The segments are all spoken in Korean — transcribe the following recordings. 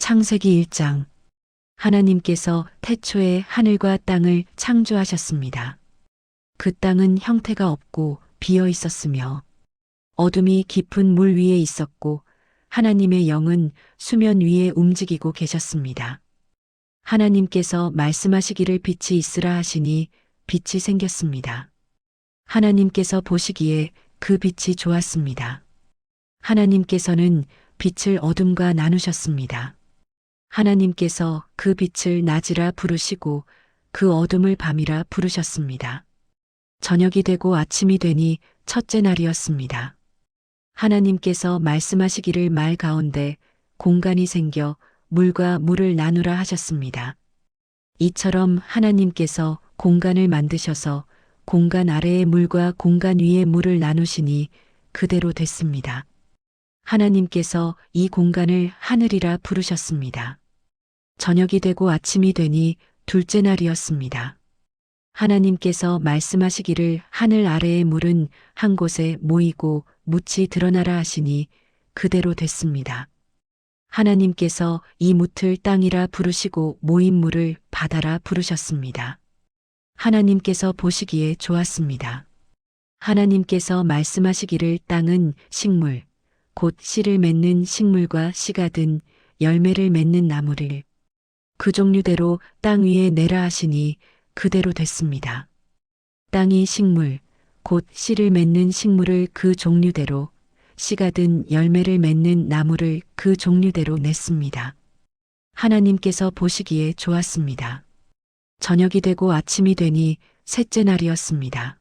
창세기 1장. 하나님께서 태초에 하늘과 땅을 창조하셨습니다. 그 땅은 형태가 없고 비어 있었으며 어둠이 깊은 물 위에 있었고 하나님의 영은 수면 위에 움직이고 계셨습니다. 하나님께서 말씀하시기를 빛이 있으라 하시니 빛이 생겼습니다. 하나님께서 보시기에 그 빛이 좋았습니다. 하나님께서는 빛을 어둠과 나누셨습니다. 하나님께서 그 빛을 낮이라 부르시고 그 어둠을 밤이라 부르셨습니다. 저녁이 되고 아침이 되니 첫째 날이었습니다. 하나님께서 말씀하시기를 말 가운데 공간이 생겨 물과 물을 나누라 하셨습니다. 이처럼 하나님께서 공간을 만드셔서 공간 아래의 물과 공간 위의 물을 나누시니 그대로 됐습니다. 하나님께서 이 공간을 하늘이라 부르셨습니다. 저녁이 되고 아침이 되니 둘째 날이었습니다. 하나님께서 말씀하시기를 하늘 아래의 물은 한 곳에 모이고 묻이 드러나라 하시니 그대로 됐습니다. 하나님께서 이 묻을 땅이라 부르시고 모인 물을 바다라 부르셨습니다. 하나님께서 보시기에 좋았습니다. 하나님께서 말씀하시기를 땅은 식물, 곧 씨를 맺는 식물과 씨가 든 열매를 맺는 나무를 그 종류대로 땅 위에 내라 하시니 그대로 됐습니다. 땅이 식물, 곧 씨를 맺는 식물을 그 종류대로 씨가 든 열매를 맺는 나무를 그 종류대로 냈습니다. 하나님께서 보시기에 좋았습니다. 저녁이 되고 아침이 되니 셋째 날이었습니다.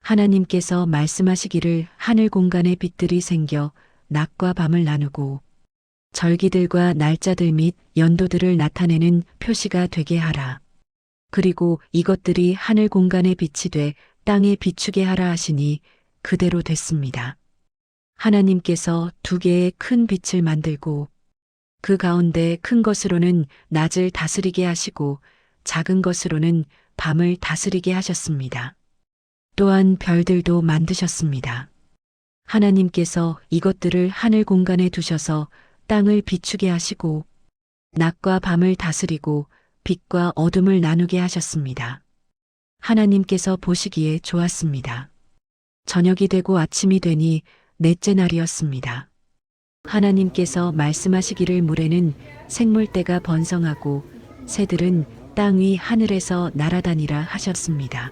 하나님께서 말씀하시기를 하늘 공간에 빛들이 생겨 낮과 밤을 나누고 절기들과 날짜들 및 연도들을 나타내는 표시가 되게 하라. 그리고 이것들이 하늘 공간에 빛이 돼 땅에 비추게 하라 하시니 그대로 됐습니다. 하나님께서 두 개의 큰 빛을 만들고 그 가운데 큰 것으로는 낮을 다스리게 하시고 작은 것으로는 밤을 다스리게 하셨습니다. 또한 별들도 만드셨습니다. 하나님께서 이것들을 하늘 공간에 두셔서 땅을 비추게 하시고 낮과 밤을 다스리고 빛과 어둠을 나누게 하셨습니다. 하나님께서 보시기에 좋았습니다. 저녁이 되고 아침이 되니 넷째 날이었습니다. 하나님께서 말씀하시기를 물에는 생물떼가 번성하고 새들은 땅 위 하늘에서 날아다니라 하셨습니다.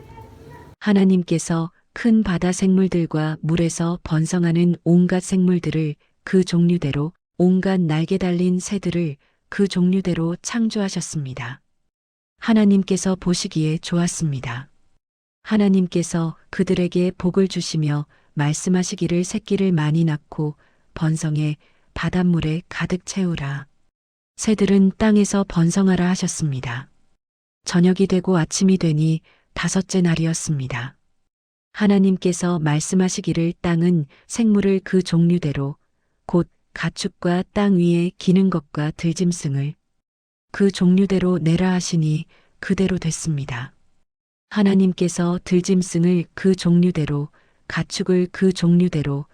하나님께서 큰 바다 생물들과 물에서 번성하는 온갖 생물들을 그 종류대로 온갖 날개 달린 새들을 그 종류대로 창조하셨습니다. 하나님께서 보시기에 좋았습니다. 하나님께서 그들에게 복을 주시며 말씀하시기를 새끼를 많이 낳고 번성해 바닷물에 가득 채우라. 새들은 땅에서 번성하라 하셨습니다. 저녁이 되고 아침이 되니 다섯째 날이었습니다. 하나님께서 말씀하시기를 땅은 생물을 그 종류대로 곧 가축과 땅 위에 기는 것과 들짐승을 그 종류대로 내라 하시니 그대로 됐습니다. 하나님께서 들짐승을 그 종류대로 가축을 그 종류대로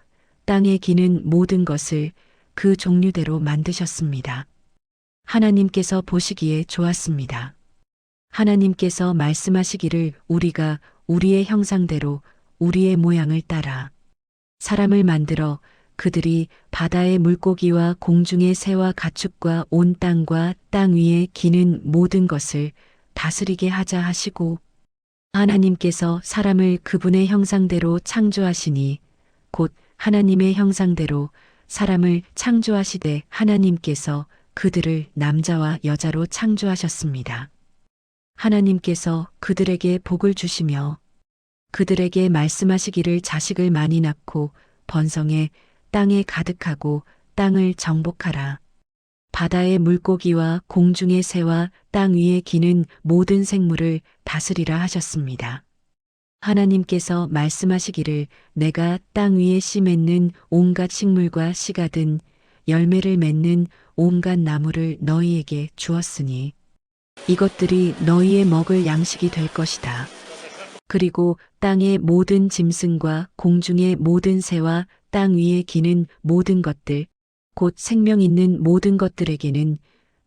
땅에 기는 모든 것을 그 종류대로 만드셨습니다. 하나님께서 보시기에 좋았습니다. 하나님께서 말씀하시기를 우리가 우리의 형상대로 우리의 모양을 따라 사람을 만들어 그들이 바다의 물고기와 공중의 새와 가축과 온 땅과 땅 위에 기는 모든 것을 다스리게 하자 하시고 하나님께서 사람을 그분의 형상대로 창조하시니 곧 하나님의 형상대로 사람을 창조하시되 하나님께서 그들을 남자와 여자로 창조하셨습니다. 하나님께서 그들에게 복을 주시며 그들에게 말씀하시기를 자식을 많이 낳고 번성해 땅에 가득하고 땅을 정복하라. 바다의 물고기와 공중의 새와 땅 위에 기는 모든 생물을 다스리라 하셨습니다. 하나님께서 말씀하시기를 내가 땅 위에 씨 맺는 온갖 식물과 씨가 든 열매를 맺는 온갖 나무를 너희에게 주었으니 이것들이 너희의 먹을 양식이 될 것이다. 그리고 땅의 모든 짐승과 공중의 모든 새와 땅 위에 기는 모든 것들, 곧 생명 있는 모든 것들에게는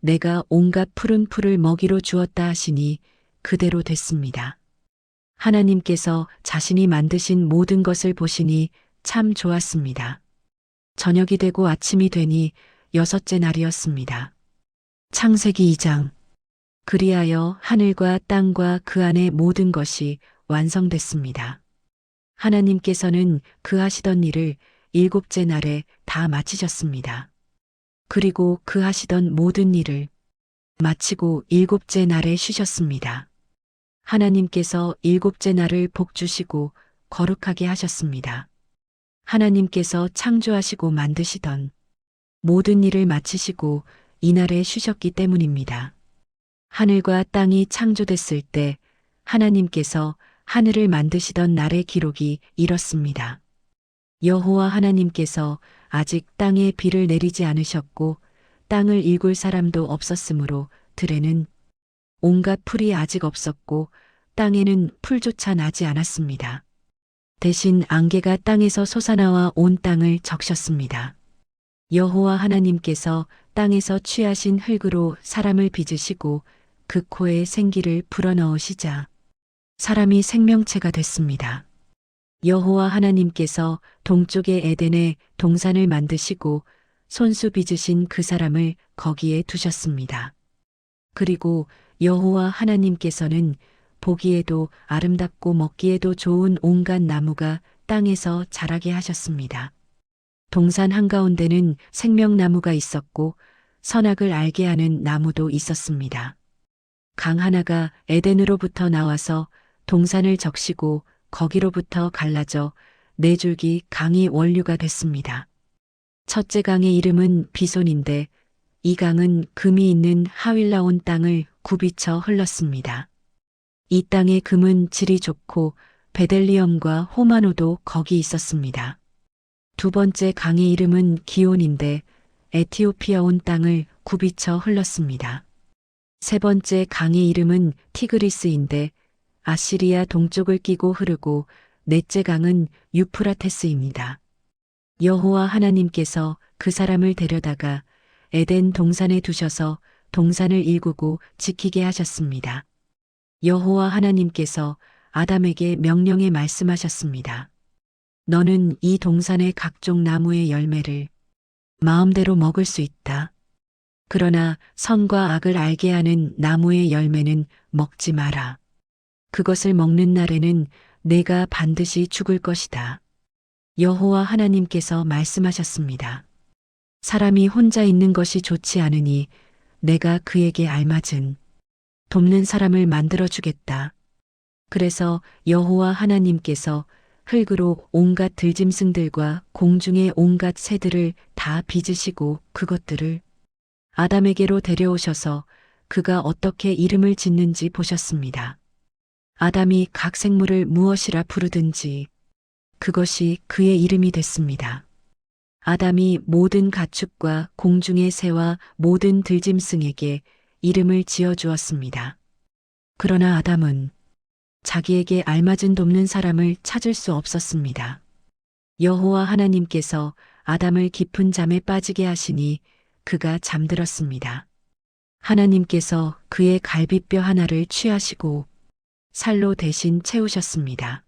내가 온갖 푸른 풀을 먹이로 주었다 하시니 그대로 됐습니다. 하나님께서 자신이 만드신 모든 것을 보시니 참 좋았습니다. 저녁이 되고 아침이 되니 여섯째 날이었습니다. 창세기 2장. 그리하여 하늘과 땅과 그 안의 모든 것이 완성됐습니다. 하나님께서는 그 하시던 일을 일곱째 날에 다 마치셨습니다. 그리고 그 하시던 모든 일을 마치고 일곱째 날에 쉬셨습니다. 하나님께서 일곱째 날을 복주시고 거룩하게 하셨습니다. 하나님께서 창조하시고 만드시던 모든 일을 마치시고 이날에 쉬셨기 때문입니다. 하늘과 땅이 창조됐을 때 하나님께서 하늘을 만드시던 날의 기록이 이렇습니다. 여호와 하나님께서 아직 땅에 비를 내리지 않으셨고 땅을 일굴 사람도 없었으므로 들에는 온갖 풀이 아직 없었고 땅에는 풀조차 나지 않았습니다. 대신 안개가 땅에서 솟아나와 온 땅을 적셨습니다. 여호와 하나님께서 땅에서 취하신 흙으로 사람을 빚으시고 그 코에 생기를 불어넣으시자 사람이 생명체가 됐습니다. 여호와 하나님께서 동쪽의 에덴에 동산을 만드시고 손수 빚으신 그 사람을 거기에 두셨습니다. 그리고 여호와 하나님께서는 보기에도 아름답고 먹기에도 좋은 온갖 나무가 땅에서 자라게 하셨습니다. 동산 한가운데는 생명나무가 있었고 선악을 알게 하는 나무도 있었습니다. 강 하나가 에덴으로부터 나와서 동산을 적시고 거기로부터 갈라져 네 줄기 강이 원류가 됐습니다. 첫째 강의 이름은 비손인데 이 강은 금이 있는 하윌라 온 땅을 굽이쳐 흘렀습니다. 이 땅의 금은 질이 좋고 베델리엄과 호마노도 거기 있었습니다. 두 번째 강의 이름은 기온인데 에티오피아 온 땅을 굽이쳐 흘렀습니다. 세 번째 강의 이름은 티그리스인데 아시리아 동쪽을 끼고 흐르고 넷째 강은 유프라테스입니다. 여호와 하나님께서 그 사람을 데려다가 에덴 동산에 두셔서 동산을 일구고 지키게 하셨습니다. 여호와 하나님께서 아담에게 명령해 말씀하셨습니다. 너는 이 동산의 각종 나무의 열매를 마음대로 먹을 수 있다. 그러나 선과 악을 알게 하는 나무의 열매는 먹지 마라. 그것을 먹는 날에는 내가 반드시 죽을 것이다. 여호와 하나님께서 말씀하셨습니다. 사람이 혼자 있는 것이 좋지 않으니 내가 그에게 알맞은 돕는 사람을 만들어 주겠다. 그래서 여호와 하나님께서 흙으로 온갖 들짐승들과 공중의 온갖 새들을 다 빚으시고 그것들을 아담에게로 데려오셔서 그가 어떻게 이름을 짓는지 보셨습니다. 아담이 각 생물을 무엇이라 부르든지 그것이 그의 이름이 됐습니다. 아담이 모든 가축과 공중의 새와 모든 들짐승에게 이름을 지어주었습니다. 그러나 아담은 자기에게 알맞은 돕는 사람을 찾을 수 없었습니다. 여호와 하나님께서 아담을 깊은 잠에 빠지게 하시니 그가 잠들었습니다. 하나님께서 그의 갈비뼈 하나를 취하시고 살로 대신 채우셨습니다.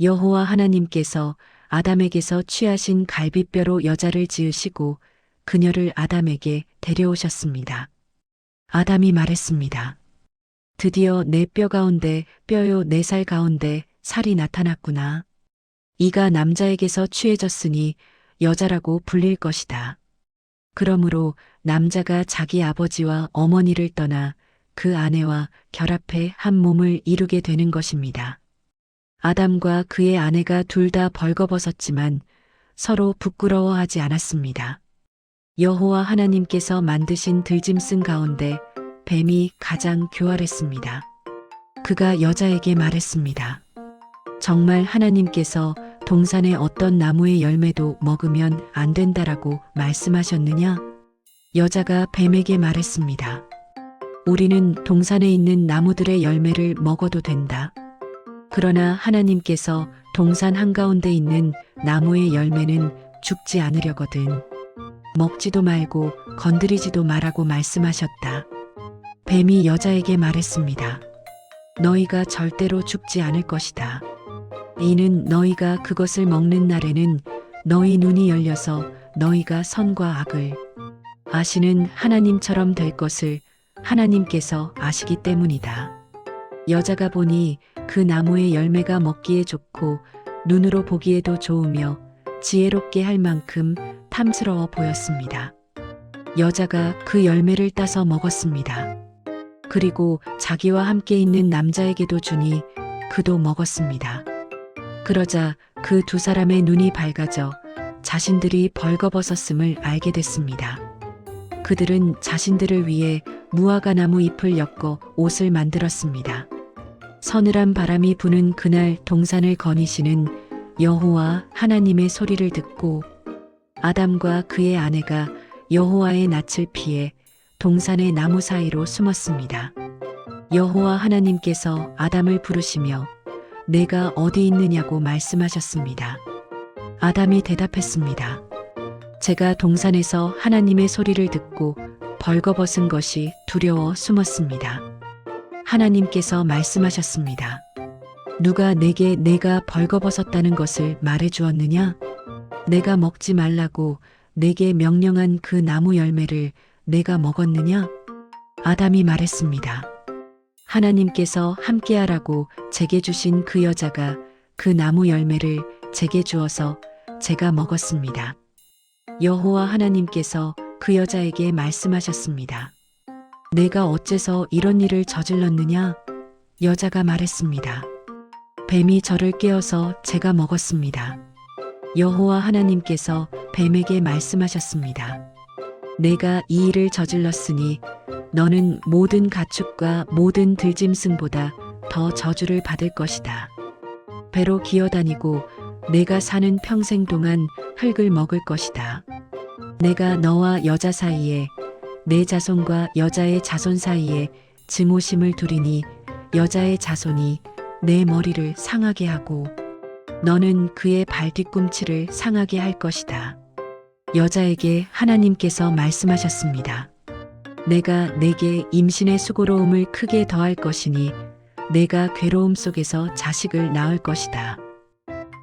여호와 하나님께서 아담에게서 취하신 갈비뼈로 여자를 지으시고 그녀를 아담에게 데려오셨습니다. 아담이 말했습니다. 드디어 내 뼈 가운데 뼈요 내 살 가운데 살이 나타났구나. 이가 남자에게서 취해졌으니 여자라고 불릴 것이다. 그러므로 남자가 자기 아버지와 어머니를 떠나 그 아내와 결합해 한 몸을 이루게 되는 것입니다. 아담과 그의 아내가 둘 다 벌거벗었지만 서로 부끄러워하지 않았습니다. 여호와 하나님께서 만드신 들짐승 가운데 뱀이 가장 교활했습니다. 그가 여자에게 말했습니다. 정말 하나님께서 동산의 어떤 나무의 열매도 먹으면 안 된다라고 말씀하셨느냐? 여자가 뱀에게 말했습니다. 우리는 동산에 있는 나무들의 열매를 먹어도 된다. 그러나 하나님께서 동산 한가운데 있는 나무의 열매는 죽지 않으려거든 먹지도 말고 건드리지도 말라고 말씀하셨다. 뱀이 여자에게 말했습니다. 너희가 절대로 죽지 않을 것이다. 이는 너희가 그것을 먹는 날에는 너희 눈이 열려서 너희가 선과 악을 아시는 하나님처럼 될 것을 하나님께서 아시기 때문이다. 여자가 보니 그 나무의 열매가 먹기에 좋고 눈으로 보기에도 좋으며 지혜롭게 할 만큼 탐스러워 보였습니다. 여자가 그 열매를 따서 먹었습니다. 그리고 자기와 함께 있는 남자에게도 주니 그도 먹었습니다. 그러자 그 두 사람의 눈이 밝아져 자신들이 벌거벗었음을 알게 됐습니다. 그들은 자신들을 위해 무화과나무 잎을 엮어 옷을 만들었습니다. 서늘한 바람이 부는 그날 동산을 거니시는 여호와 하나님의 소리를 듣고 아담과 그의 아내가 여호와의 낯을 피해 동산의 나무 사이로 숨었습니다. 여호와 하나님께서 아담을 부르시며 내가 어디 있느냐고 말씀하셨습니다. 아담이 대답했습니다. 제가 동산에서 하나님의 소리를 듣고 벌거벗은 것이 두려워 숨었습니다. 하나님께서 말씀하셨습니다. 누가 내게 내가 벌거벗었다는 것을 말해 주었느냐? 내가 먹지 말라고 내게 명령한 그 나무 열매를 내가 먹었느냐? 아담이 말했습니다. 하나님께서 함께하라고 제게 주신 그 여자가 그 나무 열매를 제게 주어서 제가 먹었습니다. 여호와 하나님께서 그 여자에게 말씀하셨습니다. 내가 어째서 이런 일을 저질렀느냐? 여자가 말했습니다. 뱀이 저를 깨어서 제가 먹었습니다. 여호와 하나님께서 뱀에게 말씀하셨습니다. 내가 이 일을 저질렀으니 너는 모든 가축과 모든 들짐승보다 더 저주를 받을 것이다. 배로 기어다니고 내가 사는 평생 동안 흙을 먹을 것이다. 내가 너와 여자 사이에 내 자손과 여자의 자손 사이에 증오심을 두리니 여자의 자손이 내 머리를 상하게 하고 너는 그의 발 뒤꿈치를 상하게 할 것이다. 여자에게 하나님께서 말씀하셨습니다. 내가 내게 임신의 수고로움을 크게 더할 것이니 내가 괴로움 속에서 자식을 낳을 것이다.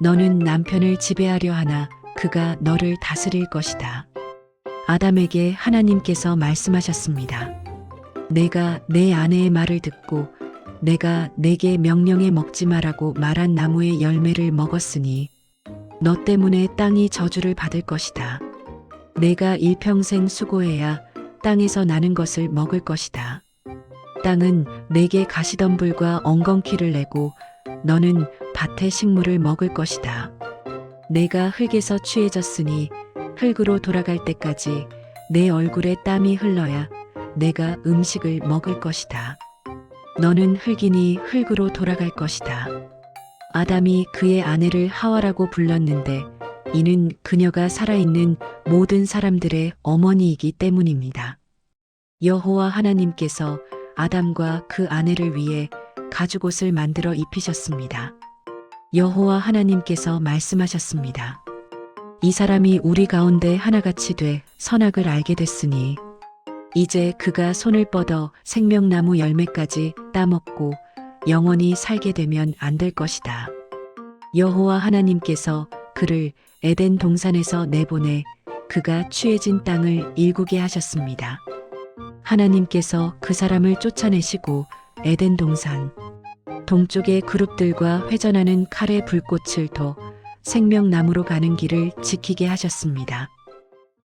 너는 남편을 지배하려 하나 그가 너를 다스릴 것이다. 아담에게 하나님께서 말씀하셨습니다. 내가 내 아내의 말을 듣고 내가 내게 명령해 먹지 말라고 말한 나무의 열매를 먹었으니 너 때문에 땅이 저주를 받을 것이다. 내가 일평생 수고해야 땅에서 나는 것을 먹을 것이다. 땅은 내게 가시덤불과 엉겅퀴를 내고 너는 밭의 식물을 먹을 것이다. 내가 흙에서 취해졌으니 흙으로 돌아갈 때까지 내 얼굴에 땀이 흘러야 내가 음식을 먹을 것이다. 너는 흙이니 흙으로 돌아갈 것이다. 아담이 그의 아내를 하와라고 불렀는데 이는 그녀가 살아있는 모든 사람들의 어머니이기 때문입니다. 여호와 하나님께서 아담과 그 아내를 위해 가죽옷을 만들어 입히셨습니다. 여호와 하나님께서 말씀하셨습니다. 이 사람이 우리 가운데 하나같이 돼 선악을 알게 됐으니 이제 그가 손을 뻗어 생명나무 열매까지 따먹고 영원히 살게 되면 안 될 것이다. 여호와 하나님께서 그를 에덴 동산에서 내보내 그가 취해진 땅을 일구게 하셨습니다. 하나님께서 그 사람을 쫓아내시고 에덴 동산 동쪽의 그룹들과 회전하는 칼의 불꽃을 둬 생명나무로 가는 길을 지키게 하셨습니다.